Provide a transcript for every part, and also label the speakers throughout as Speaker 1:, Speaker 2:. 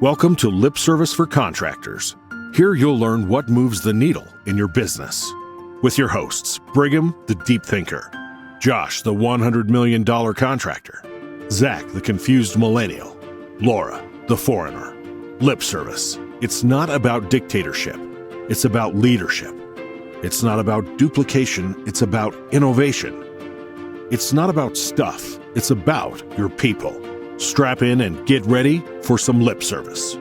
Speaker 1: Welcome to Lip Service for Contractors. Here you'll learn what moves the needle in your business. With your hosts, Brigham, the deep thinker, Josh, the $100 million contractor, Zach, the confused millennial, Laura, the foreigner. Lip Service. It's not about dictatorship. It's about leadership. It's not about duplication. It's about innovation. It's not about stuff. It's about your people. Strap in and get ready for some lip service.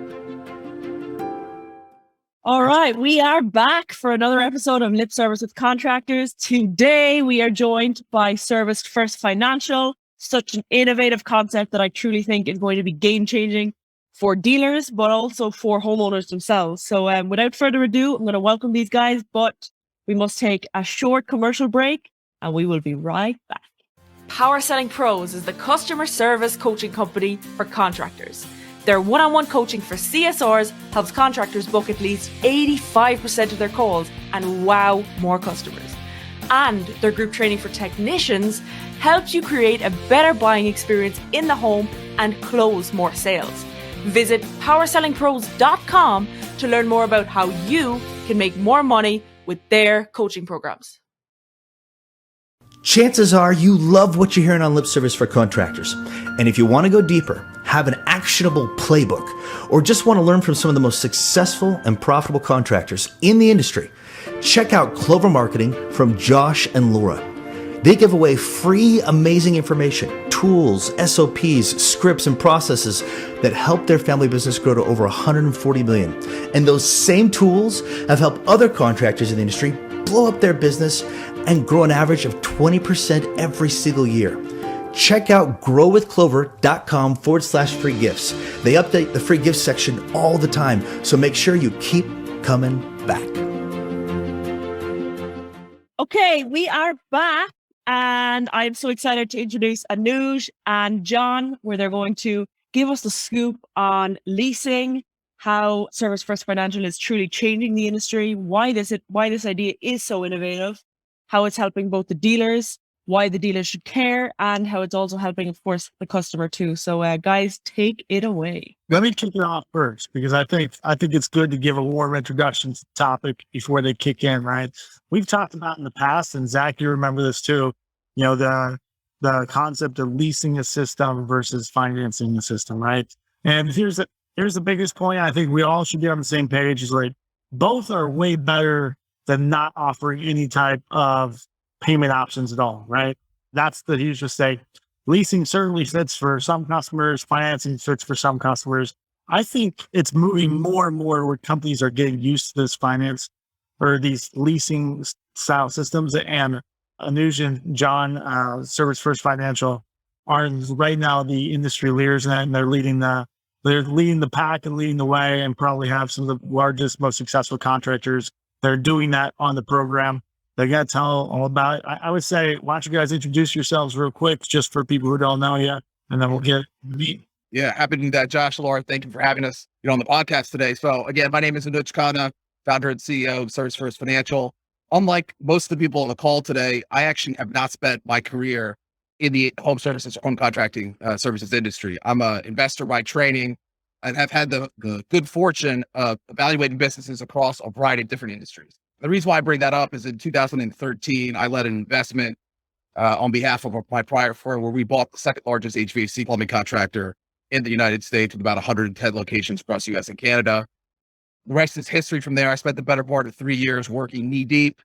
Speaker 2: All right, we are back for another episode of Lip Service with Contractors. Today, we are joined by Service First Financial, such an innovative concept that I truly think is going to be game-changing for dealers, but also for homeowners themselves. So without further ado, I'm going to welcome these guys, but we must take a short commercial break, and we will be right back. Power Selling Pros is the customer service coaching company for contractors. Their one-on-one coaching for CSRs helps contractors book at least 85% of their calls and wow more customers. And their group training for technicians helps you create a better buying experience in the home and close more sales. Visit powersellingpros.com to learn more about how you can make more money with their coaching programs.
Speaker 3: Chances are you love what you're hearing on Lip Service for Contractors. And if you want to go deeper, have an actionable playbook, or just want to learn from some of the most successful and profitable contractors in the industry, check out Clover Marketing from Josh and Laura. They give away free, amazing information, tools, SOPs, scripts, and processes that help their family business grow to over 140 million. And those same tools have helped other contractors in the industry blow up their business and grow an average of 20% every single year. Check out growwithclover.com/free gifts. They update the free gifts section all the time, so make sure you keep coming back.
Speaker 2: Okay, we are back, and I'm so excited to introduce Anuj and John, where they're going to give us the scoop on leasing, how Service First Financial is truly changing the industry, why this idea is so innovative, how it's helping both the dealers, why the dealers should care, and how it's also helping, of course, the customer too. So guys, take it away.
Speaker 4: Let me kick it off first, because I think it's good to give a warm introduction to the topic before they kick in, right? We've talked about in the past, and Zach, you remember this too, you know, the concept of leasing a system versus financing a system, right? And here's the biggest point. I think we all should be on the same page, is like both are way better than not offering any type of payment options at all, right? That's the huge mistake. Leasing certainly fits for some customers, financing fits for some customers. I think it's moving more and more where companies are getting used to this finance or these leasing style systems. And Anuj and John, Service First Financial, are right now the industry leaders in that, and they're leading the pack and leading the way, and probably have some of the largest, most successful contractors. They're doing that on the program. They're going to tell all about it. I would say, why don't you guys introduce yourselves real quick, just for people who don't know yet, and then we'll get meet.
Speaker 5: Yeah, happy to do that, Josh, Laura. Thank you for having us, on the podcast today. So again, my name is Anuj Khanna, founder and CEO of Service First Financial. Unlike most of the people on the call today, I actually have not spent my career in the home services, home contracting services industry. I'm an investor by training, and have had the good fortune of evaluating businesses across a variety of different industries. The reason why I bring that up is in 2013, I led an investment on behalf of my prior firm, where we bought the second largest HVAC plumbing contractor in the United States with about 110 locations across the US and Canada. The rest is history from there. I spent the better part of 3 years working knee deep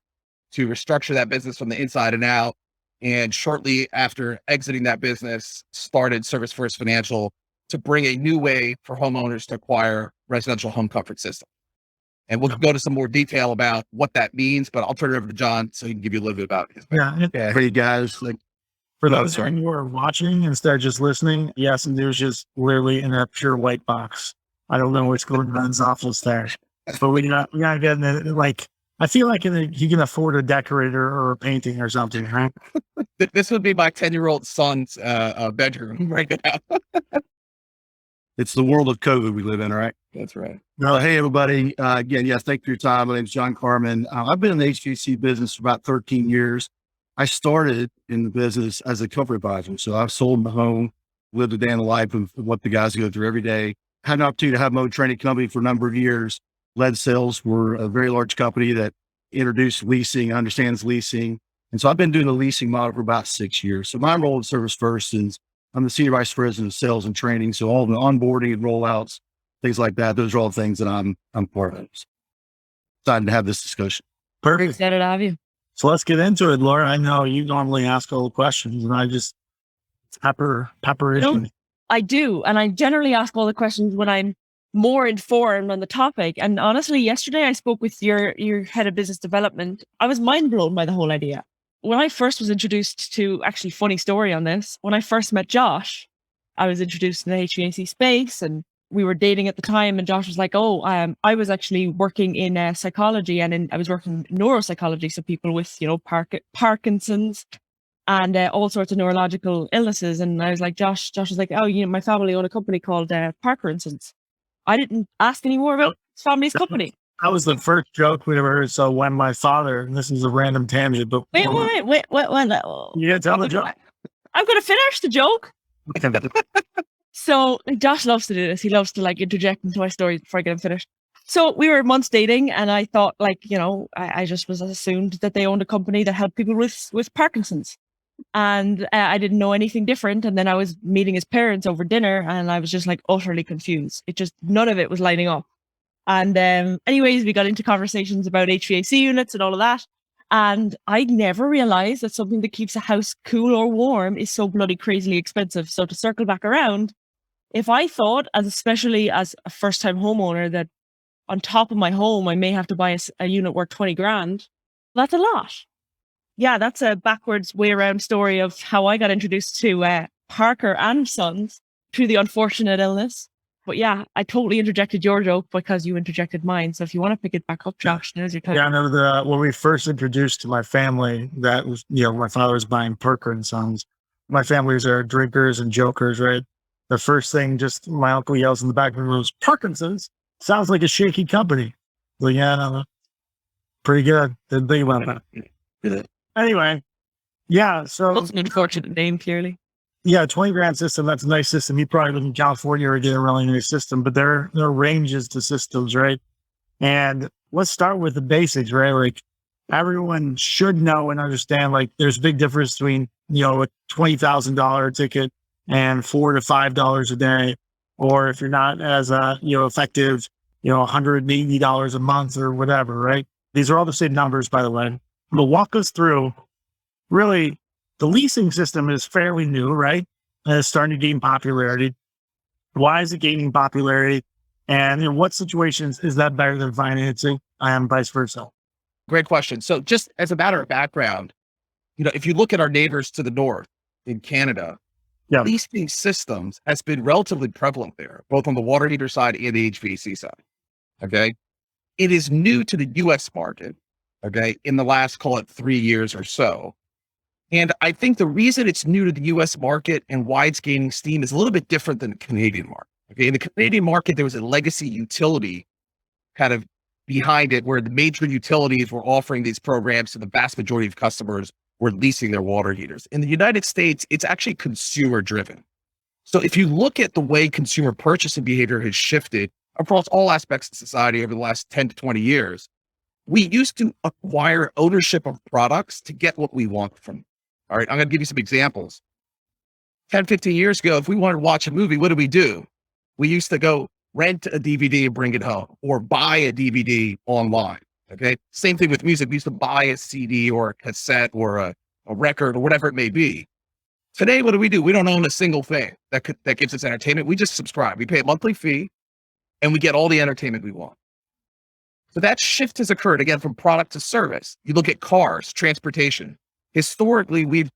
Speaker 5: to restructure that business from the inside and out. And shortly after exiting that business, started Service First Financial to bring a new way for homeowners to acquire residential home comfort systems. And we'll go to some more detail about what that means, but I'll turn it over to John so he can give you a little bit about his background.
Speaker 4: Yeah.
Speaker 5: For you guys, like,
Speaker 4: For those who are watching instead of just listening, yes, and there's just literally in a pure white box. I don't know what's going on in his office there, but we gotta get in it. Like, I feel like he can afford a decorator or a painting or something, right?
Speaker 5: This would be my 10-year-old son's bedroom right now.
Speaker 6: It's the world of COVID we live in, right?
Speaker 5: That's right.
Speaker 6: Well, hey, everybody. Again, yes, thank you for your time. My name is John Carmen. I've been in the HVAC business for about 13 years. I started in the business as a comfort advisor. So I've sold my home, lived a day in the life of what the guys go through every day. had an opportunity to have my own training company for a number of years, led sales. We're a very large company that introduced leasing, understands leasing. And so I've been doing the leasing model for about 6 years. So my role in Service First is I'm the Senior Vice President of Sales and Training. So all the onboarding and rollouts, things like that, those are all things that I'm part of. So excited to have this discussion.
Speaker 4: Perfect.
Speaker 2: Excited to have you.
Speaker 4: So let's get into it, Laura. I know you normally ask all the questions, and I just pepper
Speaker 2: No. I do. And I generally ask all the questions when I'm more informed on the topic. And honestly, yesterday I spoke with your head of business development. I was mind blown by the whole idea. When I first was introduced to, actually funny story on this, when I first met Josh, I was introduced in the HVAC space and we were dating at the time. And Josh was like, I was actually working in psychology and I was working in neuropsychology. So people with, Parkinson's and all sorts of neurological illnesses. And I was like, Josh was like, my family own a company called Parkinson's. I didn't ask any more about his family's company.
Speaker 4: That was the first joke we ever heard. So when my father, and this is a random tangent, but
Speaker 2: Wait.
Speaker 4: you gotta tell the joke.
Speaker 2: I'm going to finish the joke. So Josh loves to do this. He loves to interject into my stories before I get him finished. So we were months dating and I thought I just was assumed that they owned a company that helped people with Parkinson's. And I didn't know anything different. And then I was meeting his parents over dinner and I was just utterly confused. None of it was lining up. And anyways, we got into conversations about HVAC units and all of that. And I never realized that something that keeps a house cool or warm is so bloody crazily expensive. So to circle back around, if I thought, especially as a first time homeowner, that on top of my home, I may have to buy a unit worth 20 grand, that's a lot. Yeah, that's a backwards way around story of how I got introduced to Parker and Sons through the unfortunate illness. But yeah, I totally interjected your joke because you interjected mine. So if you want to pick it back up, Josh, now's your time.
Speaker 4: Yeah, I know when we first introduced to my family, that was, my father was buying Parker and Sons. My families are drinkers and jokers, right? The first thing, just my uncle yells in the back of the room, Parkinson's sounds like a shaky company. Well, yeah, no, pretty good. Didn't think about that. Anyway, yeah. So
Speaker 2: that's an unfortunate name, clearly.
Speaker 4: Yeah, 20 grand system. That's a nice system. You probably live in California or get a really nice system, but there are ranges to systems, right? And let's start with the basics, right? Everyone should know and understand, there's a big difference between, a $20,000 ticket and $4 to $5 a day, or if you're not as effective, $180 a month or whatever, right? These are all the same numbers, by the way. But walk us through, really, the leasing system is fairly new, right? And it's starting to gain popularity. Why is it gaining popularity? And in what situations is that better than financing and vice versa?
Speaker 5: Great question. So just as a matter of background, if you look at our neighbors to the north in Canada, leasing systems has been relatively prevalent there, both on the water heater side and the HVAC side. Okay. It is new to the US market. Okay. In the last, call it 3 years or so. And I think the reason it's new to the US market and why it's gaining steam is a little bit different than the Canadian market. Okay. In the Canadian market, there was a legacy utility kind of behind it where the major utilities were offering these programs to the vast majority of customers were leasing their water heaters. In the United States, it's actually consumer driven. So if you look at the way consumer purchasing behavior has shifted across all aspects of society over the last 10 to 20 years, we used to acquire ownership of products to get what we want from them. All right, I'm going to give you some examples. 10, 15 years ago, if we wanted to watch a movie, what do? We used to go rent a DVD and bring it home or buy a DVD online. Okay. Same thing with music. We used to buy a CD or a cassette or a record or whatever it may be. Today, what do? We don't own a single thing that gives us entertainment. We just subscribe. We pay a monthly fee and we get all the entertainment we want. So that shift has occurred again from product to service. You look at cars, transportation. Historically, we've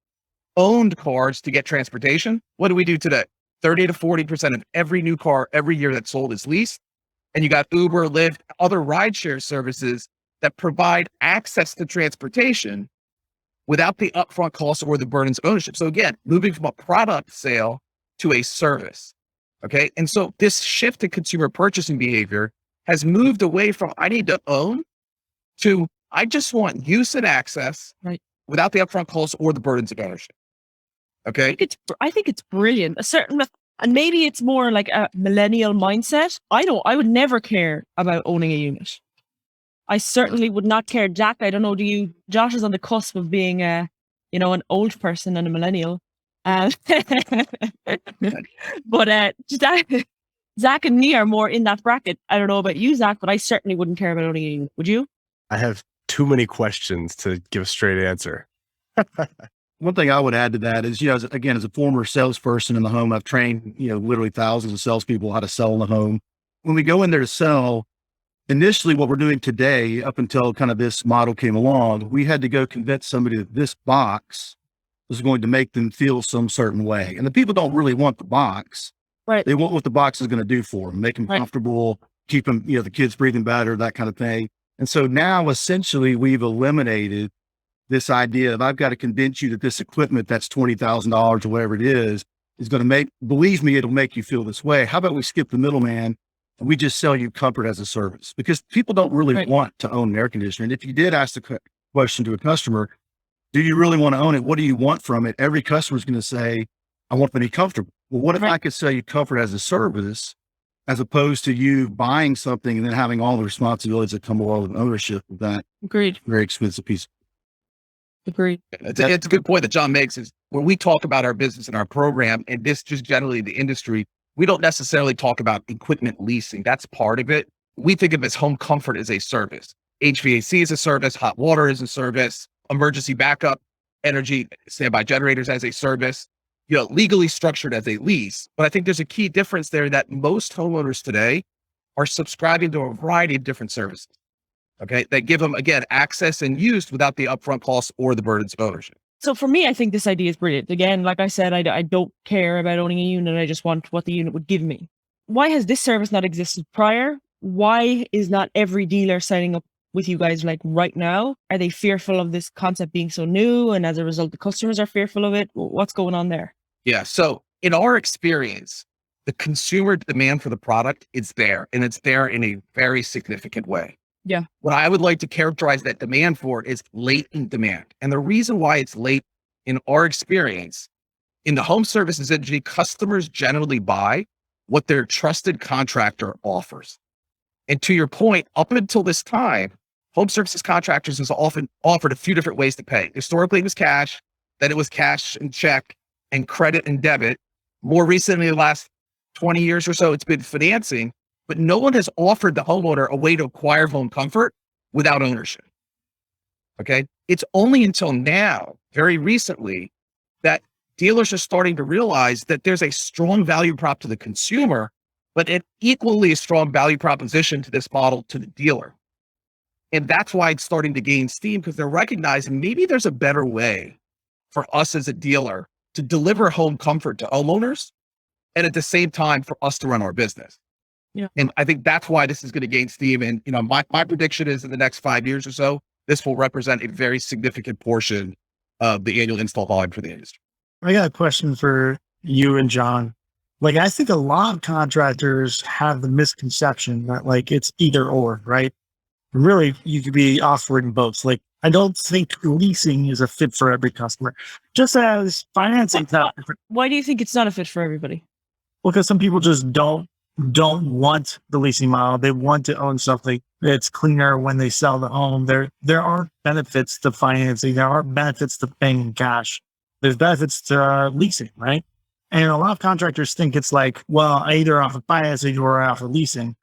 Speaker 5: owned cars to get transportation. What do we do today? 30 to 40% of every new car every year that's sold is leased. And you got Uber, Lyft, other rideshare services that provide access to transportation without the upfront costs or the burdens of ownership. So again, moving from a product sale to a service. Okay. And so this shift in consumer purchasing behavior has moved away from I need to own to I just want use and access without the upfront costs or the burdens of ownership. Okay.
Speaker 2: I think it's brilliant. And maybe it's more like a millennial mindset. I would never care about owning a unit. I certainly would not care. Jack, I don't know, Josh is on the cusp of being an old person and a millennial. But Zach and me are more in that bracket. I don't know about you, Zach, but I certainly wouldn't care about owning a unit. Would you?
Speaker 7: I have too many questions to give a straight answer.
Speaker 6: One thing I would add to that is, as a former salesperson in the home, I've trained, literally thousands of salespeople how to sell in the home. When we go in there to sell, initially what we're doing today, up until kind of this model came along, we had to go convince somebody that this box was going to make them feel some certain way. And the people don't really want the box.
Speaker 2: Right.
Speaker 6: They want what the box is going to do for them, make them
Speaker 2: Right.
Speaker 6: comfortable, keep them, the kids breathing better, that kind of thing. And so now essentially we've eliminated this idea of I've got to convince you that this equipment that's $20,000 or whatever it is going to believe me, it'll make you feel this way. How about we skip the middleman and we just sell you comfort as a service? Because people don't really
Speaker 2: Right.
Speaker 6: want to own an air conditioner. And if you did ask the question to a customer, do you really want to own it? What do you want from it? Every customer is going to say, I want to be comfortable. Well, what if
Speaker 2: Right.
Speaker 6: I could sell you comfort as a service, as opposed to you buying something and then having all the responsibilities that come along with ownership of that
Speaker 2: Agreed.
Speaker 6: very expensive piece?
Speaker 2: Agreed.
Speaker 5: It's a good point that John makes is when we talk about our business and our program, and this just generally the industry, we don't necessarily talk about equipment leasing. That's part of it. We think of it as home comfort as a service. HVAC is a service, hot water is a service, emergency backup, energy standby generators as a service, legally structured as a lease. But I think there's a key difference there that most homeowners today are subscribing to a variety of different services. Okay. That give them, again, access and use without the upfront costs or the burdens of ownership.
Speaker 2: So for me, I think this idea is brilliant. Again, like I said, I don't care about owning a unit. I just want what the unit would give me. Why has this service not existed prior? Why is not every dealer signing up with you guys like right now? Are they fearful of this concept being so new? And as a result, the customers are fearful of it? What's going on there?
Speaker 5: Yeah. So in our experience, the consumer demand for the product is there, and it's there in a very significant way.
Speaker 2: Yeah.
Speaker 5: What I would like to characterize that demand for is latent demand. And the reason why it's late in our experience, in the home services industry, customers generally buy what their trusted contractor offers. And to your point, up until this time, home services contractors has often offered a few different ways to pay. Historically, it was cash, then it was cash and check and credit and debit. More recently, the last 20 years or so, it's been financing, but no one has offered the homeowner a way to acquire home comfort without ownership. Okay. It's only until now, very recently, that dealers are starting to realize that there's a strong value prop to the consumer, but an equally strong value proposition to this model to the dealer. And that's why it's starting to gain steam, because they're recognizing maybe there's a better way for us as a dealer to deliver home comfort to homeowners, and at the same time for us to run our business.
Speaker 2: Yeah.
Speaker 5: And I think that's why this is going to gain steam. And, my prediction is in the next 5 years or so, this will represent a very significant portion of the annual install volume for the industry.
Speaker 4: I got a question for you and John. Like, I think a lot of contractors have the misconception that it's either or, right? Really, you could be offering both. Like, I don't think leasing is a fit for every customer, just as financing.
Speaker 2: Why do you think it's not a fit for everybody?
Speaker 4: Because some people just don't want the leasing model. They want to own something that's cleaner when they sell the home. There are benefits to financing. There are benefits to paying in cash. There's benefits to leasing, right? And a lot of contractors think it's like, well, I either offer financing or I offer leasing.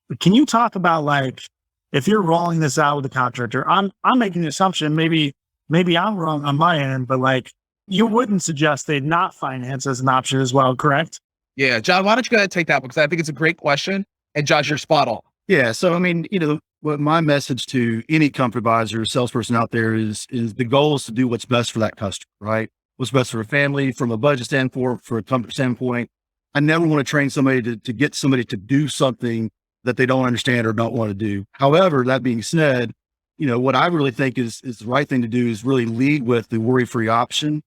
Speaker 4: But can you talk about if you're rolling this out with a contractor? I'm making an assumption. Maybe I'm wrong on my end, but you wouldn't suggest they not finance as an option as well, correct?
Speaker 5: Yeah. John, why don't you go ahead and take that one? Because I think it's a great question. And Josh, you're spot on.
Speaker 6: Yeah. So, what my message to any comfort advisor, salesperson out there is the goal is to do what's best for that customer, right? What's best for a family from a budget standpoint, for a comfort standpoint. I never want to train somebody to get somebody to do something that they don't understand or don't want to do. However, that being said, what I really think is the right thing to do is really lead with the worry-free option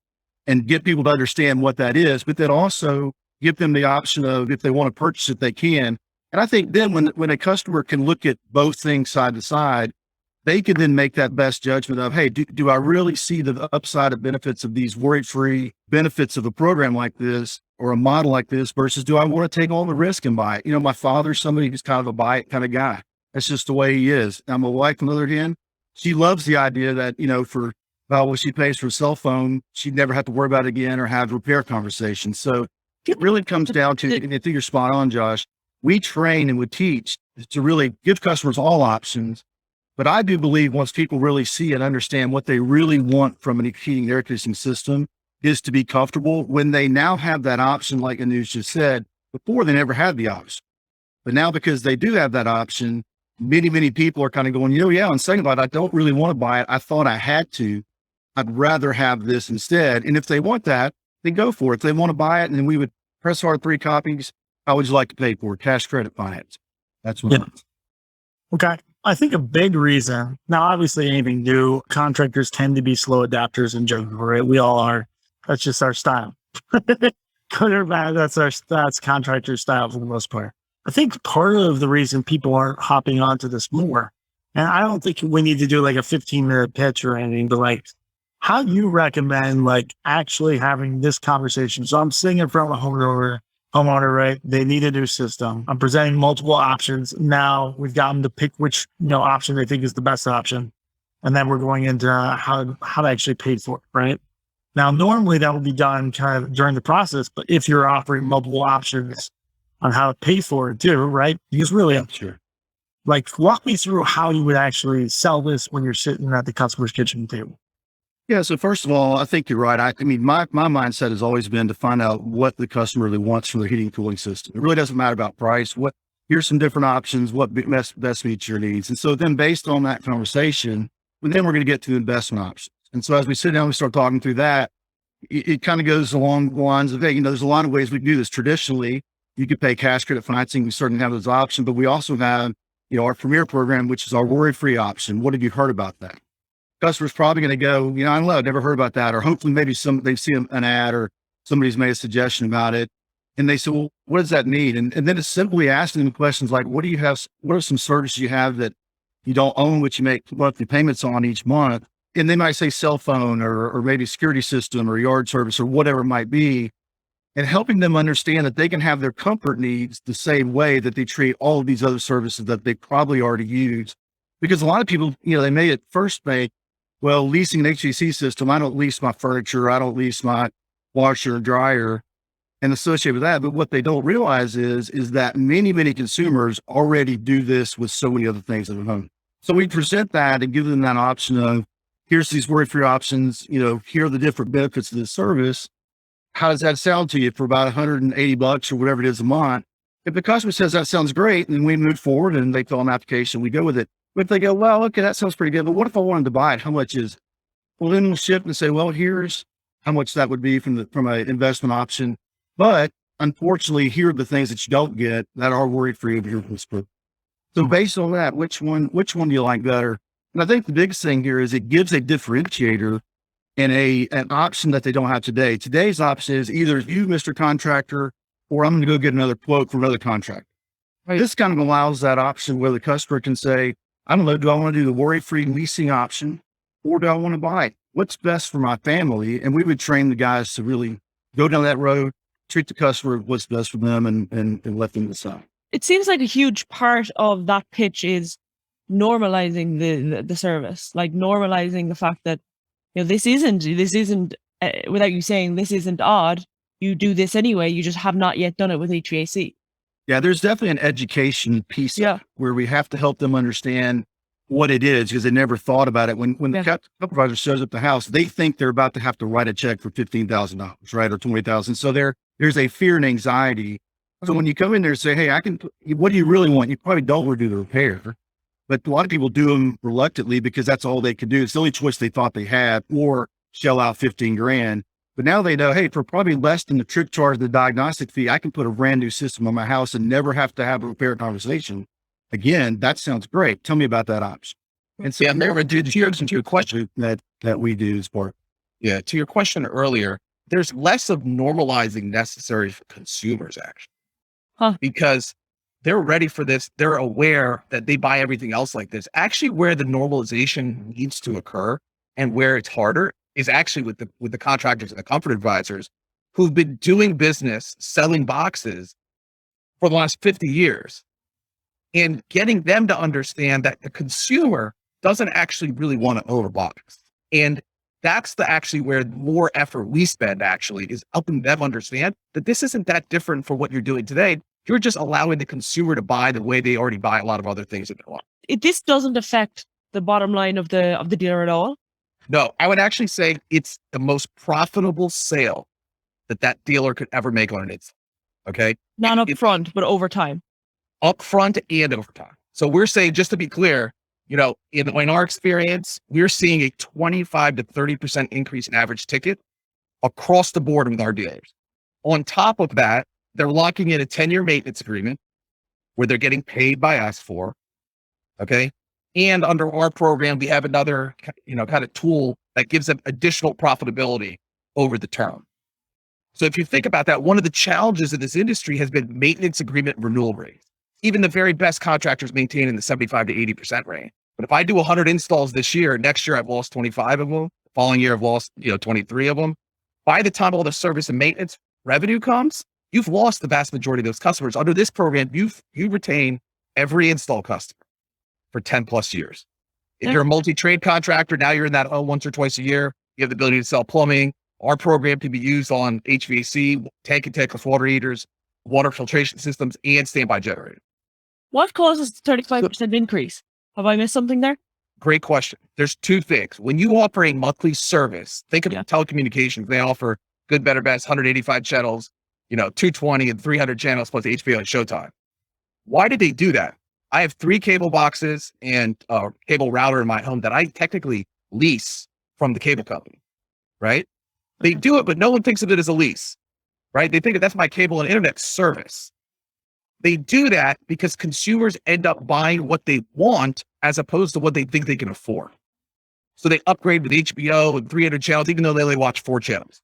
Speaker 6: and get people to understand what that is, but then also give them the option of, if they want to purchase it, they can. And I think then when a customer can look at both things side to side, they can then make that best judgment of, hey, do I really see the upside of benefits of these worry-free benefits of a program like this or a model like this versus do I want to take all the risk and buy it? You know, my father's somebody who's kind of a buy it kind of guy. That's just the way he is. Now, my wife, on the other hand, she loves the idea that, you know, for about what she pays for a cell phone, she'd never have to worry about it again or have repair conversations. So it really comes down to, and I think you're spot on, Josh, we train and we teach to really give customers all options. But I do believe once people really see and understand what they really want from an heating and air conditioning system is to be comfortable when they now have that option, like Anuj just said, before they never had the option. But now because they do have that option, many people are kind of going, yeah, on second thought, I don't really want to buy it. I thought I had to. I'd rather have this instead. And if they want that, then go for it. If they want to buy it, and then we would press hard 3 copies, how would you like to pay for it? Cash, credit, finance. That's what.
Speaker 4: Yeah. Okay. I think a big reason, now obviously anything new, contractors tend to be slow adapters in general, right? We all are. That's just our style. Good or bad, that's contractor style for the most part. I think part of the reason people aren't hopping onto this more, and I don't think we need to do like a 15-minute pitch or anything, but like, how do you recommend like actually having this conversation? So I'm sitting in front of a homeowner, right? They need a new system. I'm presenting multiple options. Now we've got them to pick which, option they think is the best option. And then we're going into how to actually pay for it, right? Now, normally that will be done kind of during the process, but if you're offering multiple options on how to pay for it too, right? Because really,
Speaker 6: Sure.
Speaker 4: Like, walk me through how you would actually sell this when you're sitting at the customer's kitchen table.
Speaker 6: Yeah. So first of all, I think you're right. I mean, my mindset has always been to find out what the customer really wants from their heating and cooling system. It really doesn't matter about price. Here's some different options, what best meets your needs. And so then based on that conversation, then we're going to get to the investment options. And so as we sit down, we start talking through that, it kind of goes along the lines of, hey, there's a lot of ways we do this. Traditionally, you could pay cash credit financing. We certainly have those options, but we also have, our Premier program, which is our worry-free option. What have you heard about that? Customer's probably going to go, I don't know, I've never heard about that. Or hopefully maybe they've seen an ad or somebody's made a suggestion about it. And they say, well, what does that need? And then it's simply asking them questions like, what do you have? What are some services you have that you don't own, which you make monthly payments on each month? And they might say cell phone or maybe security system or yard service or whatever it might be. And helping them understand that they can have their comfort needs the same way that they treat all of these other services that they probably already use. Because a lot of people, they may at first think, well, leasing an HVAC system, I don't lease my furniture, I don't lease my washer and dryer and associated with that. But what they don't realize is that many consumers already do this with so many other things at home. So we present that and give them that option of, here's these worry-free options, here are the different benefits of this service. How does that sound to you for about $180 or whatever it is a month? If the customer says that sounds great, and we move forward and they fill an application, we go with it. But if they go, well, okay, that sounds pretty good, but what if I wanted to buy it? How much is it? Well, then we'll shift and say, well, here's how much that would be from an investment option. But unfortunately, here are the things that you don't get that are worry-free of your whisper. So based on that, which one do you like better? And I think the biggest thing here is it gives a differentiator and an option that they don't have today. Today's option is either you, Mr. Contractor, or I'm going to go get another quote from another contractor. Right. This kind of allows that option where the customer can say, I don't know, do I want to do the worry-free leasing option or do I want to buy it? What's best for my family? And we would train the guys to really go down that road, treat the customer what's best for them and let them decide.
Speaker 2: It seems like a huge part of that pitch is normalizing the service, like normalizing the fact that, this isn't without you saying this isn't odd. You do this anyway. You just have not yet done it with HVAC.
Speaker 6: Yeah, there's definitely an education piece where we have to help them understand what it is because they never thought about it. When the supervisor shows up at the house, they think they're about to have to write a check for $15,000, right? Or $20,000. So there's a fear and anxiety. So when you come in there and say, hey, what do you really want? You probably don't want to do the repair, but a lot of people do them reluctantly because that's all they could do. It's the only choice they thought they had or shell out $15,000. But now they know, hey, for probably less than the trip charge, the diagnostic fee, I can put a brand new system on my house and never have to have a repair conversation. Again, that sounds great. Tell me about that option. And so to your question that we do as part.
Speaker 5: Yeah. To your question earlier, there's less of normalizing necessary for consumers actually.
Speaker 2: Huh.
Speaker 5: Because they're ready for this. They're aware that they buy everything else like this. Actually, where the normalization needs to occur and where it's harder is actually with the contractors and the comfort advisors who've been doing business selling boxes for the last 50 years, and getting them to understand that the consumer doesn't actually really want to overbox. And that's actually where more effort we spend actually is helping them understand that this isn't that different from what you're doing today. You're just allowing the consumer to buy the way they already buy a lot of other things in their life.
Speaker 2: This doesn't affect the bottom line of the dealer at all.
Speaker 5: No, I would actually say it's the most profitable sale that dealer could ever make on an install. Okay.
Speaker 2: Not up front, but over time.
Speaker 5: Up front and over time. So we're saying, just to be clear, in our experience, we're seeing a 25 to 30% increase in average ticket across the board with our dealers. On top of that, they're locking in a 10-year maintenance agreement where they're getting paid by us for, okay? And under our program, we have another, kind of tool that gives them additional profitability over the term. So if you think about that, one of the challenges in this industry has been maintenance agreement renewal rates. Even the very best contractors maintain in the 75 to 80% range. But if I do 100 installs this year, next year I've lost 25 of them. The following year I've lost, 23 of them. By the time all the service and maintenance revenue comes, you've lost the vast majority of those customers. Under this program, you retain every install customer for 10 plus years. If you're a multi-trade contractor, now you're in that once or twice a year. You have the ability to sell plumbing. Our program can be used on HVAC, tank and tankless water heaters, water filtration systems, and standby generators.
Speaker 2: What causes the 35% increase? Have I missed something there?
Speaker 5: Great question. There's two things. When you offer a monthly service, think of telecommunications. They offer good, better, best, 185 channels, 220 and 300 channels plus HBO and Showtime. Why did they do that? I have 3 cable boxes and a cable router in my home that I technically lease from the cable company, right? They do it, but no one thinks of it as a lease, right? They think that that's my cable and internet service. They do that because consumers end up buying what they want as opposed to what they think they can afford. So they upgrade with HBO and 300 channels, even though they only watch 4 channels.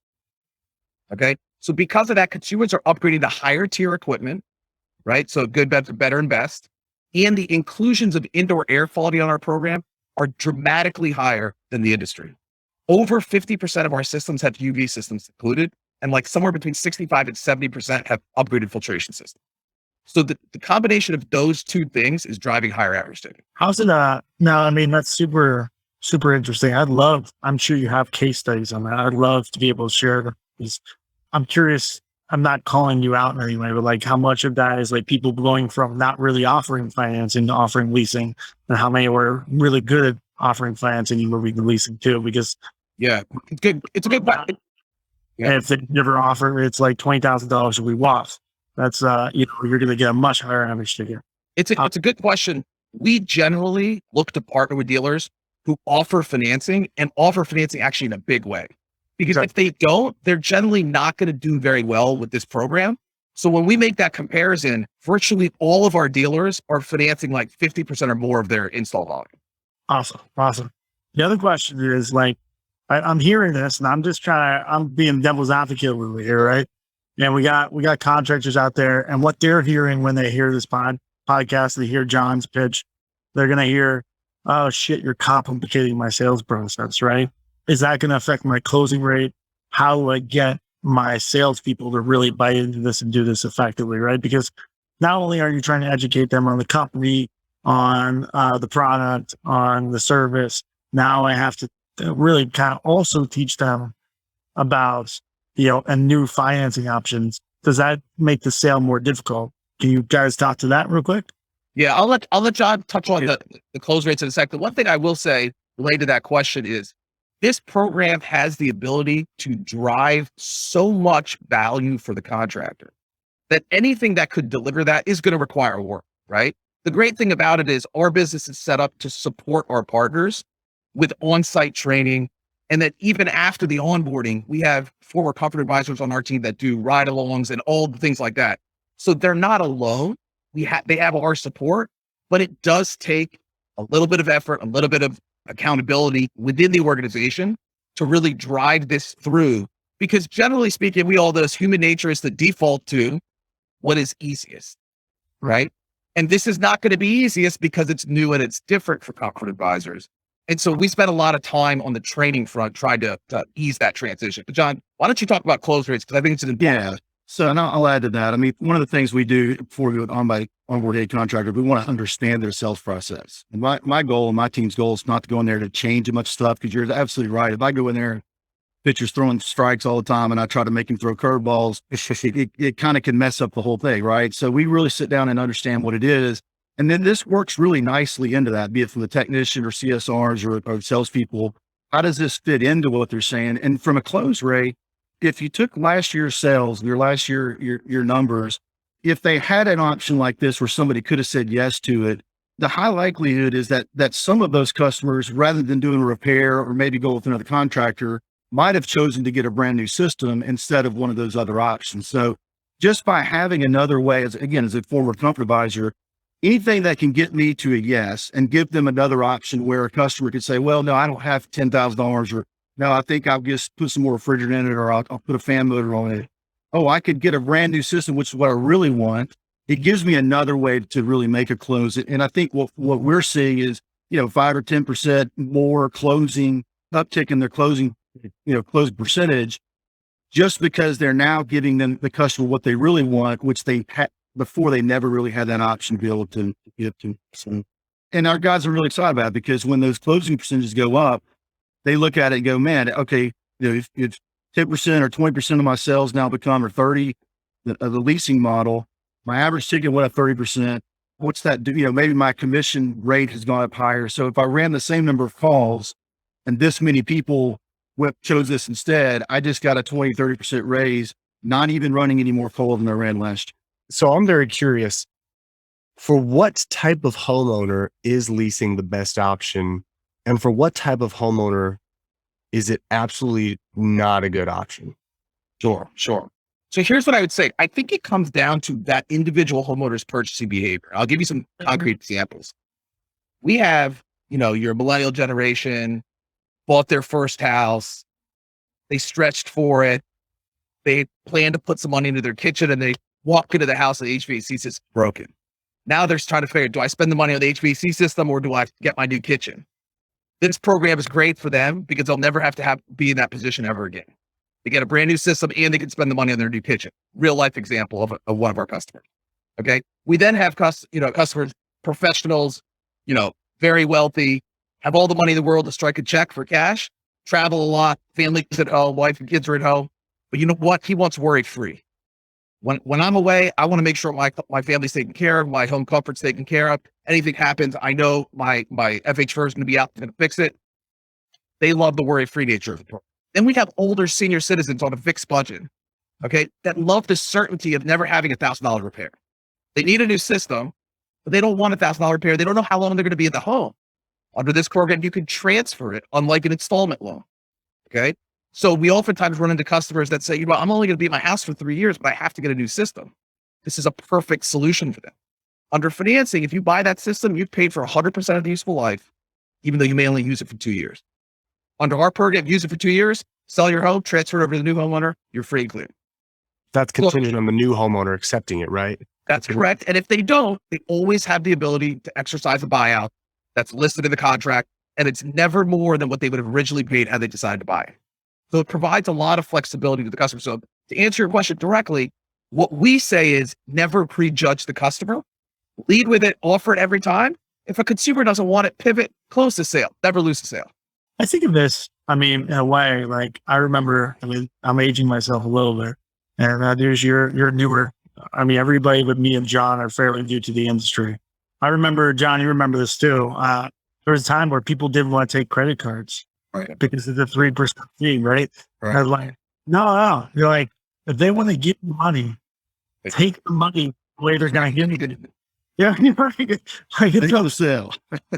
Speaker 5: Okay. So because of that, consumers are upgrading to higher tier equipment, right? So good, better, and best. And the inclusions of indoor air quality on our program are dramatically higher than the industry. Over 50% of our systems have UV systems included, and like somewhere between 65 and 70% have upgraded filtration systems. So the combination of those two things is driving higher average ticket.
Speaker 4: How's it? No, I mean, that's super, super interesting. I'm sure you have case studies on that. I'd love to be able to share them. I'm curious, I'm not calling you out in any way, but like how much of that is like people going from not really offering financing to offering leasing, and how many were really good at offering financing and moving to leasing too? Because
Speaker 5: it's good. It's a good point.
Speaker 4: Yeah. If they never offer, it's like $20,000 a week off. That's you're going to get a much higher average ticket.
Speaker 5: It's a good question. We generally look to partner with dealers who offer financing and offer financing actually in a big way. Because if they don't, they're generally not going to do very well with this program. So when we make that comparison, virtually all of our dealers are financing like 50% or more of their install volume.
Speaker 4: Awesome. The other question is like, I'm hearing this and I'm being devil's advocate over here, right? And we got contractors out there, and what they're hearing when they hear this podcast, they hear John's pitch, they're going to hear, oh shit, you're complicating my sales process, right? Is that going to affect my closing rate? How do I get my salespeople to really buy into this and do this effectively, right? Because not only are you trying to educate them on the company, on the product, on the service, now I have to really kind of also teach them about, and new financing options. Does that make the sale more difficult? Can you guys talk to that real quick?
Speaker 5: Yeah, I'll let John touch on the close rates in a second. One thing I will say related to that question is this program has the ability to drive so much value for the contractor that anything that could deliver that is going to require work, right? The great thing about it is our business is set up to support our partners with on-site training. And that even after the onboarding, we have former comfort advisors on our team that do ride-alongs and all the things like that. So they're not alone. They have our support, but it does take a little bit of effort, a little bit of accountability within the organization to really drive this through. Because generally speaking, we all know this, human nature is the default to what is easiest, right? And this is not going to be easiest because it's new and it's different for comfort advisors. And so we spent a lot of time on the training front trying to ease that transition. But John, why don't you talk about close rates? Because I think it's an important.
Speaker 6: Yeah. So, and I'll add to that. I mean, one of the things we do before we go onboard a contractor, we want to understand their sales process. And my goal and my team's goal is not to go in there to change a much stuff, because you're absolutely right. If I go in there, pitcher's throwing strikes all the time and I try to make him throw curveballs, it kind of can mess up the whole thing, right? So we really sit down and understand what it is. And then this works really nicely into that, be it from the technician or CSRs or salespeople. How does this fit into what they're saying? And from a close rate, if you took last year's sales, your numbers, if they had an option like this where somebody could have said yes to it, the high likelihood is that some of those customers, rather than doing a repair or maybe go with another contractor, might have chosen to get a brand new system instead of one of those other options. So just by having another way, as a former comfort advisor, anything that can get me to a yes and give them another option where a customer could say, well, no, I don't have $10,000, or no, I think I'll just put some more refrigerant in it, or I'll put a fan motor on it. Oh, I could get a brand new system, which is what I really want. It gives me another way to really make a close. And I think what we're seeing is, 5 or 10% more closing uptick in their closing percentage, just because they're now giving the customer what they really want, which they had before. They never really had that option to be able to give to. So, and our guys are really excited about it, because when those closing percentages go up, they look at it and go, man, okay, if 10% or 20% of my sales now become, or 30 of the leasing model, my average ticket went up 30%. What's that do? Maybe my commission rate has gone up higher. So if I ran the same number of calls and this many people chose this instead, I just got a 20, 30% raise, not even running any more calls than I ran last year.
Speaker 7: So I'm very curious, for what type of homeowner is leasing the best option? And for what type of homeowner is it absolutely not a good option?
Speaker 5: Sure. So here's what I would say. I think it comes down to that individual homeowner's purchasing behavior. I'll give you some concrete examples. We have, your millennial generation bought their first house. They stretched for it. They planned to put some money into their kitchen, and they walk into the house and the HVAC system's broken. Now they're trying to figure, do I spend the money on the HVAC system, or do I get my new kitchen? This program is great for them because they'll never have to be in that position ever again. They get a brand new system and they can spend the money on their new kitchen. Real life example of one of our customers. Okay. We then have customers, professionals, very wealthy, have all the money in the world to strike a check for cash, travel a lot, family's at home, wife and kids are at home. But you know what? He wants worry free. When I'm away, I want to make sure my family's taken care of, my home comfort's taken care of. Anything happens, I know my FHR is going to be out there to fix it. They love the worry-free nature of the program. Then we have older senior citizens on a fixed budget, okay, that love the certainty of never having $1,000 repair. They need a new system, but they don't want $1,000 repair. They don't know how long they're going to be in the home. Under this program, you can transfer it, unlike an installment loan, okay? So we oftentimes run into customers that say, I'm only going to be in my house for 3 years, but I have to get a new system. This is a perfect solution for them. Under financing, if you buy that system, you've paid for 100% of the useful life, even though you may only use it for 2 years. Under our program, use it for 2 years, sell your home, transfer it over to the new homeowner, you're free and clear.
Speaker 7: That's contingent on the new homeowner accepting it, right?
Speaker 5: That's correct. And if they don't, they always have the ability to exercise a buyout that's listed in the contract, and it's never more than what they would have originally paid had they decided to buy it. So it provides a lot of flexibility to the customer. So to answer your question directly, what we say is never prejudge the customer. Lead with it, offer it every time. If a consumer doesn't want it, pivot, close the sale, never lose the sale.
Speaker 4: I think of this, in a way, like I remember, I'm aging myself a little bit, and you're newer. Everybody but me and John are fairly new to the industry. I remember, John, you remember this too. There was a time where people didn't want to take credit cards, right, because of the 3% fee, right? I was like, no. You're like, if they want to give you money, take the money the way they're going to give you. Yeah, you're right. Like,
Speaker 6: It's on sale.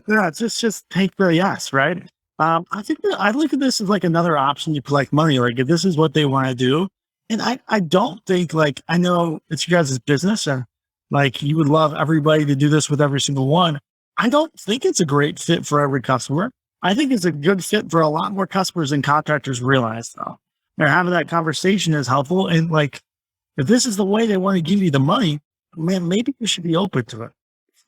Speaker 4: Yeah, just take the yes, right? I think that I look at this as like another option to collect money. Like if this is what they want to do. And I don't think, like, I know it's you guys' business and like you would love everybody to do this with every single one. I don't think it's a great fit for every customer. I think it's a good fit for a lot more customers than contractors realize though. And having that conversation is helpful. And like, if this is the way they want to give you the money, man, maybe you should be open to it.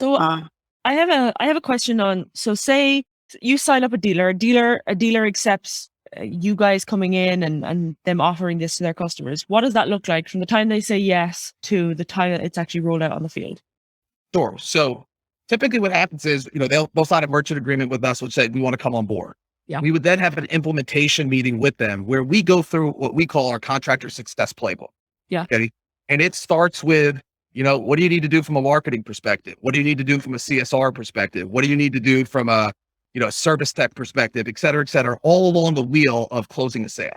Speaker 2: So
Speaker 4: Uh,
Speaker 2: I have a question on, so say you sign up a dealer accepts you guys coming in and them offering this to their customers. What does that look like from the time they say yes to the time that it's actually rolled out on the field?
Speaker 5: Sure. So typically what happens is, they'll sign a merchant agreement with us, which say we want to come on board.
Speaker 2: Yeah.
Speaker 5: We would then have an implementation meeting with them where we go through what we call our contractor success playbook.
Speaker 2: Yeah.
Speaker 5: Okay. And it starts with, what do you need to do from a marketing perspective? What do you need to do from a CSR perspective? What do you need to do from a, service tech perspective, et cetera, all along the wheel of closing a sale.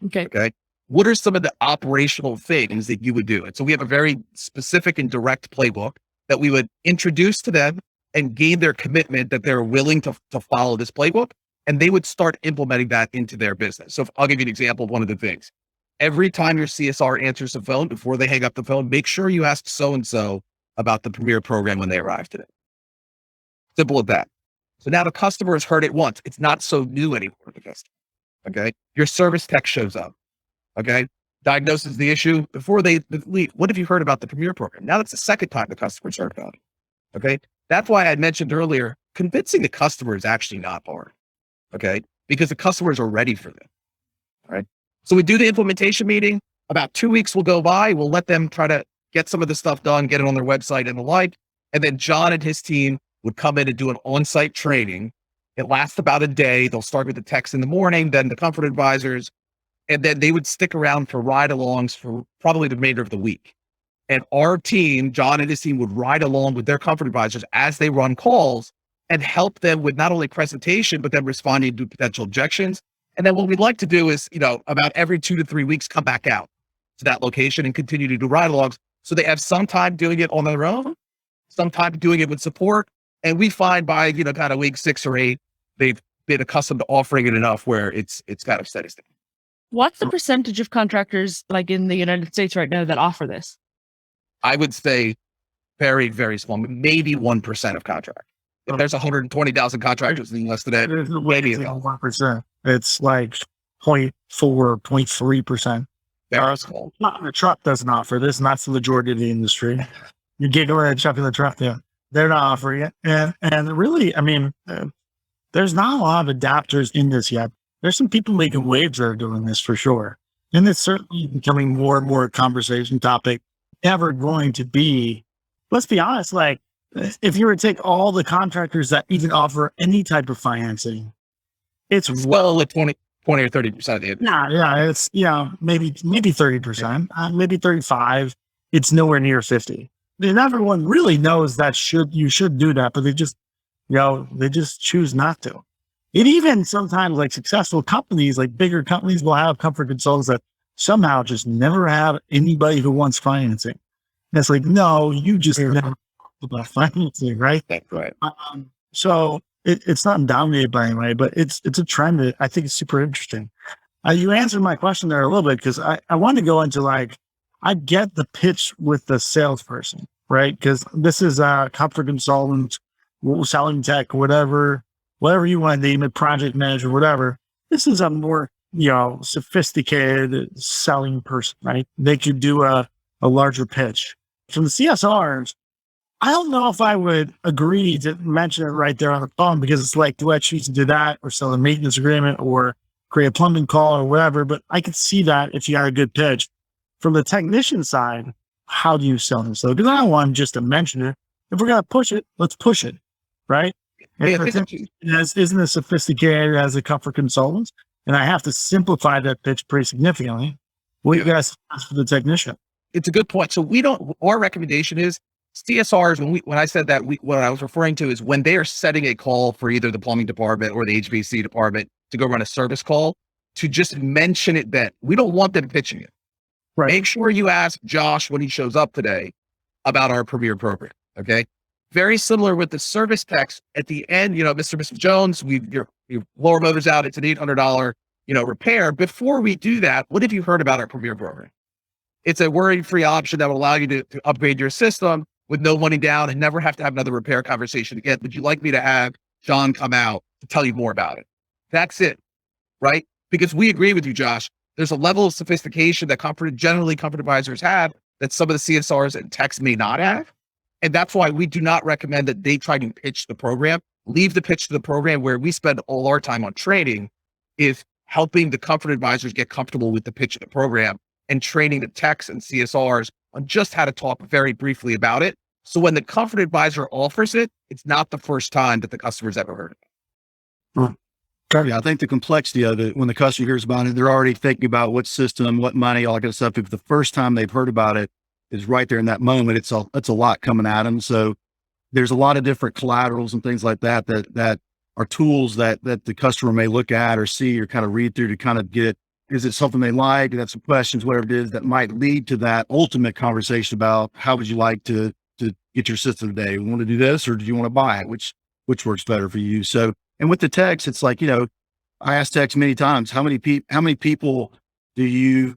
Speaker 2: Okay.
Speaker 5: Okay. What are some of the operational things that you would do? And so we have a very specific and direct playbook that we would introduce to them and gain their commitment that they're willing to follow this playbook, and they would start implementing that into their business. So I'll give you an example of one of the things. Every time your CSR answers the phone, before they hang up the phone, make sure you ask so-and-so about the Premier program when they arrive today. Simple as that. So now the customer has heard it once. It's not so new anymore to the customer. Okay. Your service tech shows up. Okay. Diagnoses the issue before they leave. What have you heard about the Premier program? Now that's the second time the customer's heard about it. Okay. That's why I mentioned earlier, convincing the customer is actually not hard. Okay. Because the customers are ready for them. All right. So we do the implementation meeting. About 2 weeks will go by. We'll let them try to get some of the stuff done, get it on their website and the like. And then John and his team would come in and do an on-site training. It lasts about a day. They'll start with the techs in the morning, then the comfort advisors, and then they would stick around for ride-alongs for probably the remainder of the week. And our team, John and his team, would ride along with their comfort advisors as they run calls and help them with not only presentation, but then responding to potential objections. And then what we'd like to do is, about every 2 to 3 weeks, come back out to that location and continue to do ride-alongs. So they have some time doing it on their own, some time doing it with support. And we find by, kind of week 6 or 8, they've been accustomed to offering it enough where it's kind of steady state.
Speaker 2: What's the percentage of contractors like in the United States right now that offer this?
Speaker 5: I would say very, very small, maybe 1% of contracts. If there's 120,000 contractors in the US today, maybe
Speaker 4: 1%. It's like 0.4, 0.3%.
Speaker 5: very small.
Speaker 4: The truck doesn't offer this, and that's the majority of the industry. You get over and chuck in the truck, they're not offering it. And really, I mean, there's not a lot of adapters in this yet. There's some people making waves that are doing this for sure. And it's certainly becoming more and more a conversation topic, ever going to be. Let's be honest, like if you were to take all the contractors that even offer any type of financing, it's
Speaker 5: well at 20 or 30% of the industry.
Speaker 4: Yeah, it's, maybe 30%, maybe 35. It's nowhere near 50. And everyone really knows that you should do that, but they just choose not to. It even sometimes, like successful companies, like bigger companies, will have comfort consultants that somehow just never have anybody who wants financing. And it's like, no, you just never talk about financing, right?
Speaker 5: That's right.
Speaker 4: So it's not dominated by anybody, but it's a trend that I think is super interesting. You answered my question there a little bit because I want to go into I get the pitch with the salesperson, right? Because this is a comfort consultant, selling tech, whatever you want to name it, project manager, whatever. This is a more, sophisticated selling person, right? They could do a larger pitch. From the CSRs, I don't know if I would agree to mention it right there on the phone because it's like, do I choose to do that or sell a maintenance agreement or create a plumbing call or whatever? But I could see that if you got a good pitch. From the technician side, how do you sell this? So, because I don't want just to mention it. If we're going to push it, let's push it, right? Isn't as sophisticated as a comfort consultant, and I have to simplify that pitch pretty significantly. What you guys ask for the technician?
Speaker 5: It's a good point. So our recommendation is CSRs. When I said that, what I was referring to is when they are setting a call for either the plumbing department or the HVAC department to go run a service call, to just mention it then. We don't want them pitching it.
Speaker 4: Right.
Speaker 5: Make sure you ask Josh when he shows up today about our Premier program. Okay. Very similar with the service techs at the end, Mr. Mrs. Jones, your blower motor's out. It's an $800, repair. Before we do that, what have you heard about our Premier program? It's a worry-free option that will allow you to upgrade your system with no money down and never have to have another repair conversation again. Would you like me to have John come out to tell you more about it? That's it. Right. Because we agree with you, Josh. There's a level of sophistication that comfort advisors have that some of the CSRs and techs may not have. And that's why we do not recommend that they try to pitch the program. Leave the pitch to the program. Where we spend all our time on training is helping the comfort advisors get comfortable with the pitch of the program and training the techs and CSRs on just how to talk very briefly about it. So when the comfort advisor offers it, it's not the first time that the customer's ever heard it.
Speaker 6: Yeah, I think the complexity of it, when the customer hears about it, they're already thinking about what system, what money, all that kind of stuff. If the first time they've heard about it is right there in that moment, it's a lot coming at them. So there's a lot of different collaterals and things like that are tools that the customer may look at or see or kind of read through to kind of get, is it something they like? That's some questions, whatever it is that might lead to that ultimate conversation about how would you like to get your system today? You want to do this, or do you want to buy it? Which works better for you? So, and with the techs, it's like, I ask techs many times, how many people do you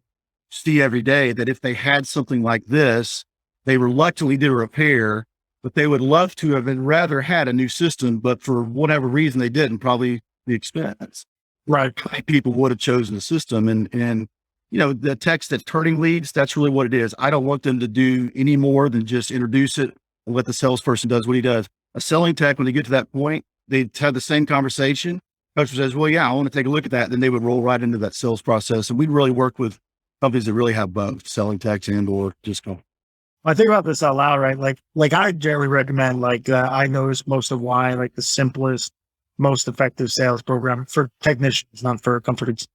Speaker 6: see every day that if they had something like this, they reluctantly did a repair, but they would love to have rather had a new system, but for whatever reason they didn't, probably the expense.
Speaker 4: Right.
Speaker 6: People would have chosen the system. And the techs that turning leads, that's really what it is. I don't want them to do any more than just introduce it and let the salesperson does what he does. A selling tech, when they get to that point, they have the same conversation. Customer says, well, yeah, I want to take a look at that. Then they would roll right into that sales process. And we'd really work with companies that really have both selling techs and or just go.
Speaker 4: I think about this out loud, right? Like I generally recommend, I notice most of why, the simplest, most effective sales program for technicians, not for comfort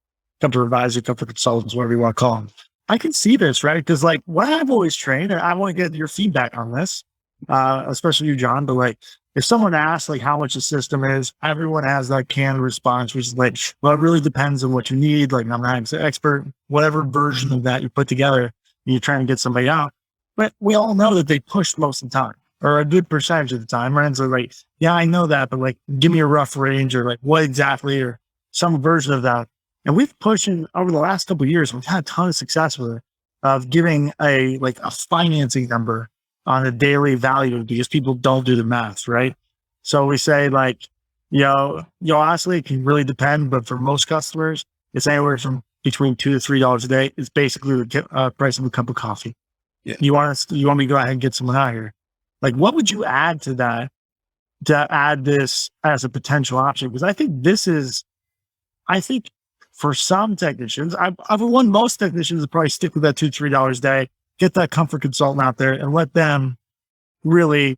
Speaker 4: advisor, comfort consultants, whatever you want to call them. I can see this, right? Because what I've always trained, and I want to get your feedback on this, especially you, John, but if someone asks how much the system is, everyone has that canned response, which is well, it really depends on what you need. I'm not an expert, whatever version of that you put together, and you're trying to get somebody out. But we all know that they push most of the time, or a good percentage of the time, right? And so yeah, I know that, but give me a rough range, or what exactly, or some version of that. And we've pushed over the last couple of years, we've had a ton of success with it, of giving a financing number on a daily value, because people don't do the math, right? So we say honestly, it can really depend, but for most customers, it's anywhere from between $2 to $3 a day. It's basically the price of a cup of coffee.
Speaker 6: Yeah.
Speaker 4: You want me to go ahead and get someone out here? What would you add to that to add this as a potential option? Because I think for some technicians, most technicians would probably stick with that $2, $3 a day, get that comfort consultant out there and let them really,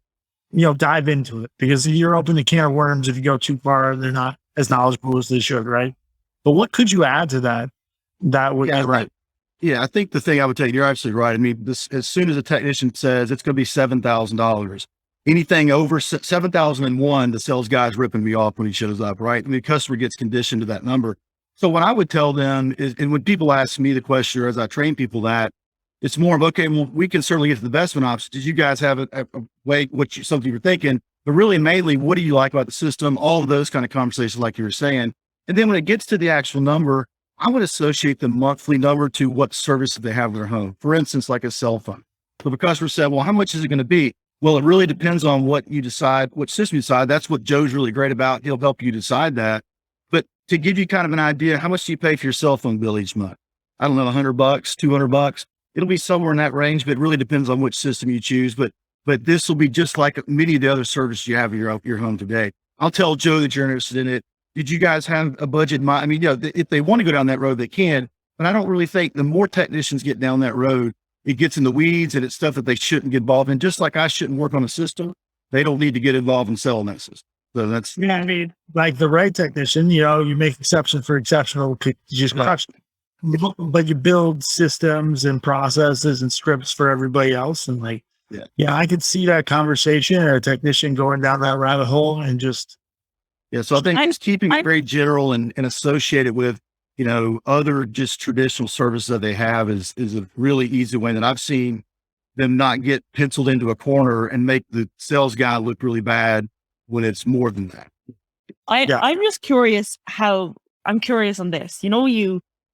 Speaker 4: dive into it, because you're open to can of worms. If you go too far, they're not as knowledgeable as they should, right? But what could you add to that? That would,
Speaker 6: yeah, right. Yeah, I think the thing I would tell you, you're absolutely right. I mean, as soon as a technician says it's going to be $7,000, anything over 7,001, the sales guy's ripping me off when he shows up, right? I mean, the customer gets conditioned to that number. So what I would tell them is, and when people ask me the question, or as I train people, that it's more of, okay, well, we can certainly get to the investment options. Did you guys have a way, something you were thinking, but really mainly, what do you like about the system? All of those kind of conversations, like you were saying. And then when it gets to the actual number, I would associate the monthly number to what services they have in their home. For instance, like a cell phone. So if a customer said, well, how much is it going to be? Well, it really depends on what you decide, what system you decide. That's what Joe's really great about. He'll help you decide that. But to give you kind of an idea, how much do you pay for your cell phone bill each month? I don't know, $100, $200. It'll be somewhere in that range, but it really depends on which system you choose. But this will be just like many of the other services you have in your home today. I'll tell Joe that you're interested in it. Did you guys have a budget in mind? I mean, if they want to go down that road, they can, but I don't really think the more technicians get down that road, it gets in the weeds and it's stuff that they shouldn't get involved in. Just like I shouldn't work on a system, they don't need to get involved in selling that system. So that's,
Speaker 4: yeah, I mean, like the right technician, you make exceptions for exceptional just but you build systems and processes and scripts for everybody else. And yeah, I could see that conversation or a technician going down that rabbit hole and just,
Speaker 6: yeah. So I think just keeping it very general and associated with, other just traditional services that they have is a really easy way that I've seen them not get penciled into a corner and make the sales guy look really bad when it's more than that.
Speaker 2: I'm just curious I'm curious on this.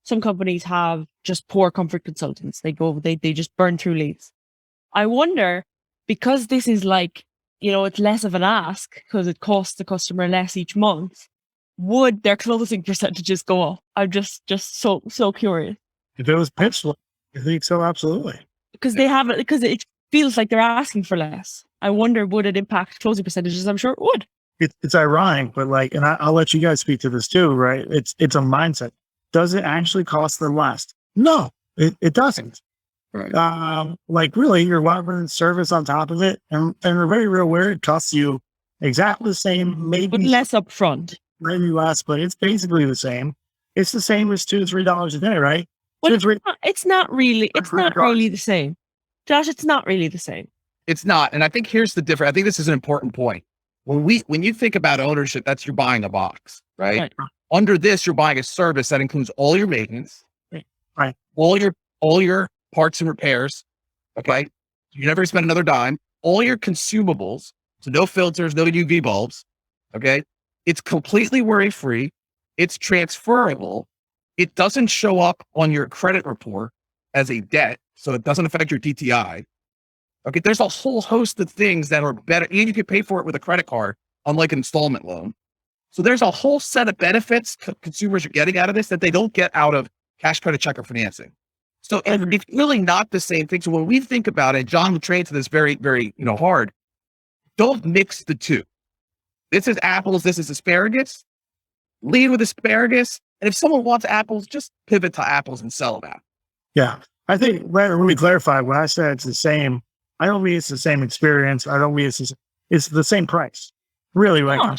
Speaker 2: Some companies have just poor comfort consultants. They just burn through leads. I wonder, because this is it's less of an ask because it costs the customer less each month, would their closing percentages go up? I'm just so curious.
Speaker 4: If it was pitched, I think so, absolutely.
Speaker 2: Because they have it, because feels like they're asking for less. I wonder, would it impact closing percentages? I'm sure it would.
Speaker 4: It's ironic, but like, and I'll let you guys speak to this too, right? It's a mindset. Does it actually cost them less? No, it doesn't.
Speaker 5: Right.
Speaker 4: Like really, you're offering service on top of it, and we're very real where it costs you exactly the same,
Speaker 2: But
Speaker 4: maybe
Speaker 2: less upfront.
Speaker 4: maybe less, but it's basically the same. It's the same as $2 to $3 a day, right?
Speaker 2: Well,
Speaker 4: $2 to $3
Speaker 2: it's not really. It's not
Speaker 4: $3.
Speaker 2: really the same, Josh. It's not really the same.
Speaker 5: It's not. And I think here's the difference. I think this is an important point. When you think about ownership, that's you're buying a box, right?
Speaker 2: Right.
Speaker 5: Under this, you're buying a service that includes all your maintenance,
Speaker 4: Right.
Speaker 5: all your parts and repairs. Okay. You never spend another dime, all your consumables. So no filters, no UV bulbs. Okay. It's completely worry free. It's transferable. It doesn't show up on your credit report as a debt. So it doesn't affect your DTI. Okay. There's a whole host of things that are better. And you can pay for it with a credit card, unlike an installment loan. So there's a whole set of benefits consumers are getting out of this that they don't get out of cash, credit, check, or financing. So and it's really not the same thing. So when we think about it, John will train to this very, very, hard. Don't mix the two. This is apples. This is asparagus. Lead with asparagus. And if someone wants apples, just pivot to apples and sell them out.
Speaker 4: Yeah. I think let me clarify when I said it's the same, I don't mean it's the same experience. I don't mean it's the same price. Really, like
Speaker 2: No,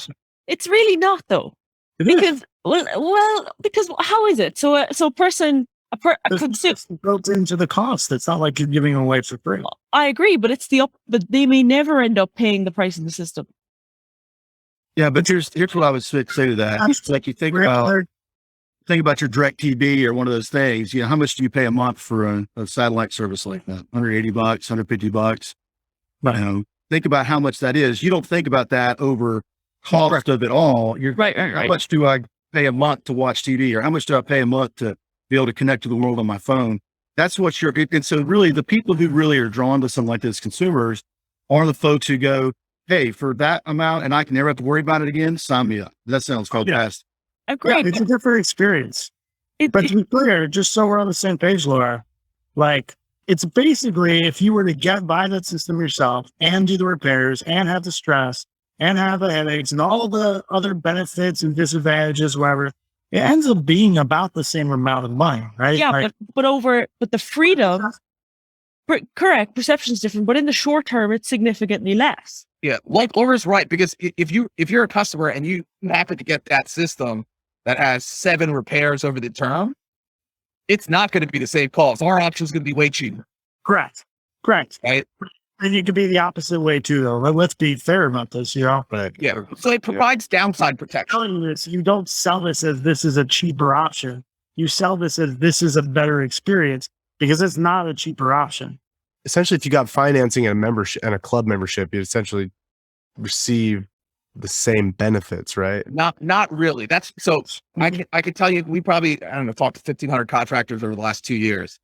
Speaker 2: it's really not though.
Speaker 4: it is.
Speaker 2: Because because how is it? So a consumer.
Speaker 4: It's built into the cost. It's not like you're giving them away for free.
Speaker 2: I agree, but but they may never end up paying the price in the system.
Speaker 6: Yeah, but here's what I would say to that. It's like you think about your DirecTV or one of those things. How much do you pay a month for a satellite service like that? $180, $150. Think about how much that is. You don't think about that over cost of it all.
Speaker 2: Right.
Speaker 6: How much do I pay a month to watch TV, or how much do I pay a month to be able to connect to the world on my phone? That's what and so really the people who really are drawn to something like this, consumers, are the folks who go, hey, for that amount and I can never have to worry about it again, sign me up. That sounds fantastic.
Speaker 2: Agreed.
Speaker 4: It's a different experience. But to be clear, just so we're on the same page, Laura, like it's basically if you were to buy that system yourself and do the repairs and have the stress and have the headaches and all the other benefits and disadvantages, whatever, it ends up being about the same amount of money, right?
Speaker 2: Yeah,
Speaker 4: Like,
Speaker 2: but the freedom, correct, perception is different, but in the short term, it's significantly less.
Speaker 5: Yeah, like Laura's right, because if you're a customer and you happen to get that system that has 7 repairs over the term, it's not going to be the same cost. Our option is going to be way cheaper.
Speaker 4: correct.
Speaker 5: Right?
Speaker 4: And you could be the opposite way too, though. Let's be fair about this,
Speaker 6: Right.
Speaker 5: Yeah. So it provides downside protection.
Speaker 4: telling you this, you don't sell this as this is a cheaper option. You sell this as this is a better experience because it's not a cheaper option.
Speaker 7: Essentially, if you got financing and a membership and a club membership, you essentially receive the same benefits, right?
Speaker 5: Not really. That's so I can tell you, we probably, talked to 1,500 contractors over the last 2 years.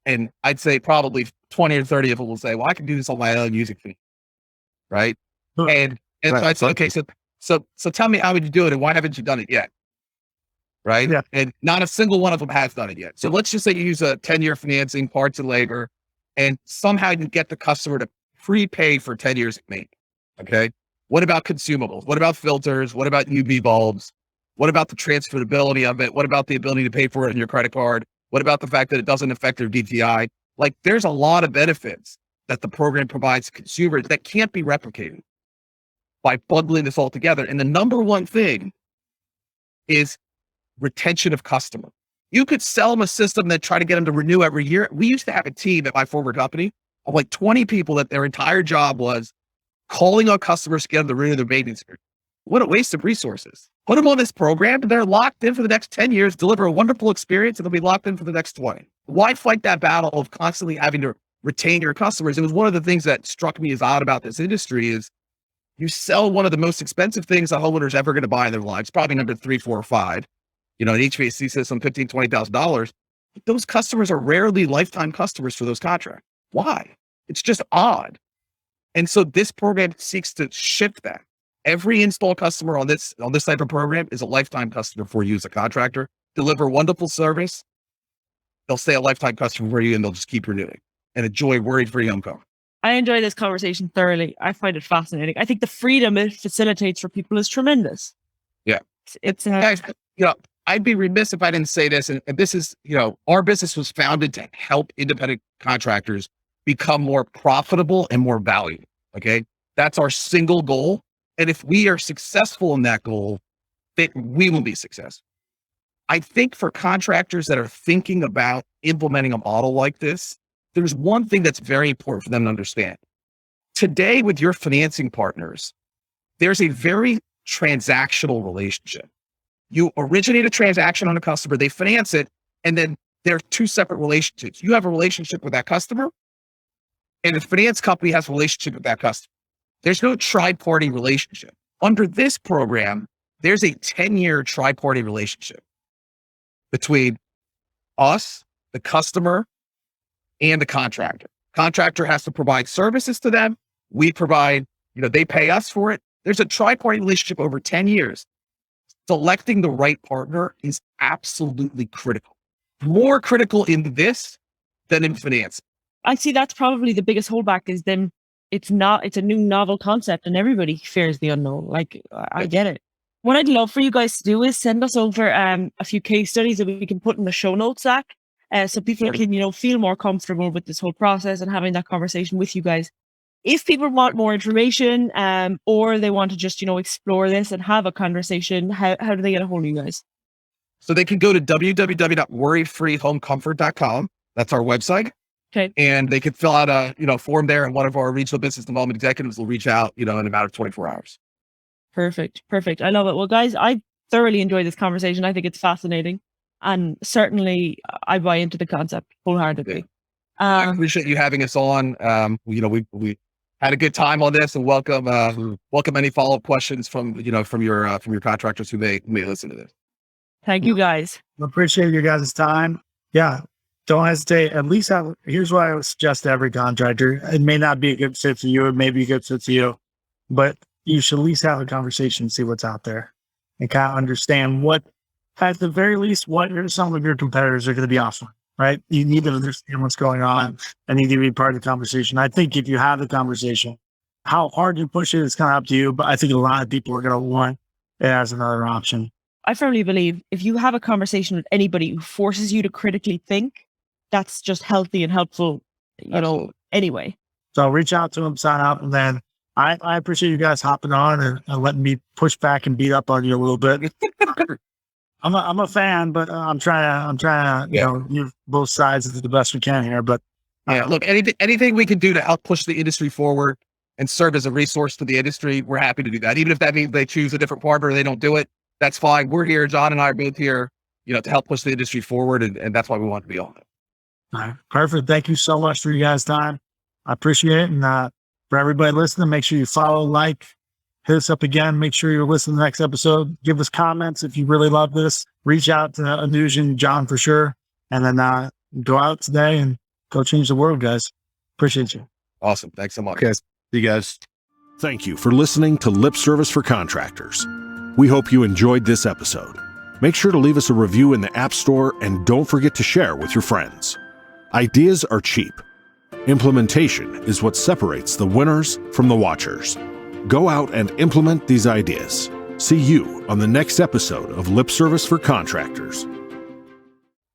Speaker 5: And I'd say probably 20 or 30 of them will say, well, I can do this on my own music fee. Right.
Speaker 4: Huh.
Speaker 5: And so I said, okay, so tell me, how would you do it? And why haven't you done it yet? Right.
Speaker 4: Yeah.
Speaker 5: And not a single one of them has done it yet. So let's just say you use a 10-year financing, parts and labor, and somehow you get the customer to prepay for 10 years of maintenance. Okay. What about consumables? What about filters? What about UV bulbs? What about the transferability of it? What about the ability to pay for it on your credit card? What about the fact that it doesn't affect their DTI? Like there's a lot of benefits that the program provides to consumers that can't be replicated by bundling this all together. And the number one thing is retention of customer. You could sell them a system that try to get them to renew every year. We used to have a team at my former company of like 20 people that their entire job was calling on customers to get them to renew their maintenance. What a waste of resources. Put them on this program, they're locked in for the next 10 years, deliver a wonderful experience, and they'll be locked in for the next 20. Why fight that battle of constantly having to retain your customers? It was one of the things that struck me as odd about this industry is you sell one of the most expensive things a homeowner's ever going to buy in their lives, probably number 3, 4, or 5. An HVAC system, $15,000, $20,000. Those customers are rarely lifetime customers for those contracts. Why? It's just odd. And so this program seeks to shift that. Every install customer on this type of program is a lifetime customer for you as a contractor. Deliver wonderful service. They'll stay a lifetime customer for you and they'll just keep renewing and enjoy worry-free income.
Speaker 2: I enjoy this conversation thoroughly. I find it fascinating. I think the freedom it facilitates for people is tremendous.
Speaker 5: Yeah.
Speaker 2: It's
Speaker 5: Guys, I'd be remiss if I didn't say this. And this is, our business was founded to help independent contractors become more profitable and more valuable. Okay. That's our single goal. And if we are successful in that goal, then we will be successful. I think for contractors that are thinking about implementing a model like this, there's one thing that's very important for them to understand. Today, with your financing partners, there's a very transactional relationship. You originate a transaction on a customer, they finance it, and then there are two separate relationships. You have a relationship with that customer, and the finance company has a relationship with that customer. There's no tri-party relationship. Under this program, there's a 10-year tri-party relationship between us, the customer, and the contractor. Contractor has to provide services to them. We provide, they pay us for it. There's a tri-party relationship over 10 years. Selecting the right partner is absolutely critical. More critical in this than in finance.
Speaker 2: I see that's probably the biggest holdback is then it's a new novel concept and everybody fears the unknown. Like, I get it. What I'd love for you guys to do is send us over a few case studies that we can put in the show notes, Zach. So people can, feel more comfortable with this whole process and having that conversation with you guys. If people want more information, or they want to just, explore this and have a conversation, how do they get a hold of you guys?
Speaker 5: So they can go to www.worryfreehomecomfort.com. That's our website.
Speaker 2: Okay.
Speaker 5: And they can fill out a, form there, and one of our regional business development executives will reach out, in a matter of 24 hours.
Speaker 2: Perfect. I love it. Well, guys, I thoroughly enjoyed this conversation. I think it's fascinating. And certainly I buy into the concept wholeheartedly.
Speaker 5: I appreciate you having us on. We had a good time on this, and welcome any follow-up questions from your contractors who may listen to this.
Speaker 2: Thank you guys.
Speaker 4: Appreciate your guys' time. Yeah. Don't hesitate. At least here's what I would suggest to every contractor. It may not be a good fit for you. It may be a good fit for you, but you should at least have a conversation and see what's out there and kind of understand at the very least, what some of your competitors are going to be offering, right? You need to understand what's going on and need to be part of the conversation. I think if you have the conversation, how hard you push it is kind of up to you, but I think a lot of people are going to want it as another option.
Speaker 2: I firmly believe if you have a conversation with anybody who forces you to critically think, that's just healthy and helpful, anyway.
Speaker 4: So reach out to them, sign up, and then I appreciate you guys hopping on and letting me push back and beat up on you a little bit. I'm a fan, but I'm trying to, use both sides to the best we can here. But
Speaker 5: look, anything we can do to help push the industry forward and serve as a resource to the industry, we're happy to do that. Even if that means they choose a different partner or they don't do it, that's fine. We're here. John and I are both here, to help push the industry forward. And that's why we want to be on it.
Speaker 4: All right. Perfect. Thank you so much for you guys' time. I appreciate it. And for everybody listening, make sure you follow, hit us up again. Make sure you're listening to the next episode. Give us comments if you really love this. Reach out to Anuj and John for sure. And then go out today and go change the world, guys. Appreciate you.
Speaker 5: Awesome. Thanks so much.
Speaker 6: Okay. See you guys.
Speaker 1: Thank you for listening to Lip Service for Contractors. We hope you enjoyed this episode. Make sure to leave us a review in the App Store and don't forget to share with your friends. Ideas are cheap. Implementation is what separates the winners from the watchers. Go out and implement these ideas. See you on the next episode of Lip Service for Contractors.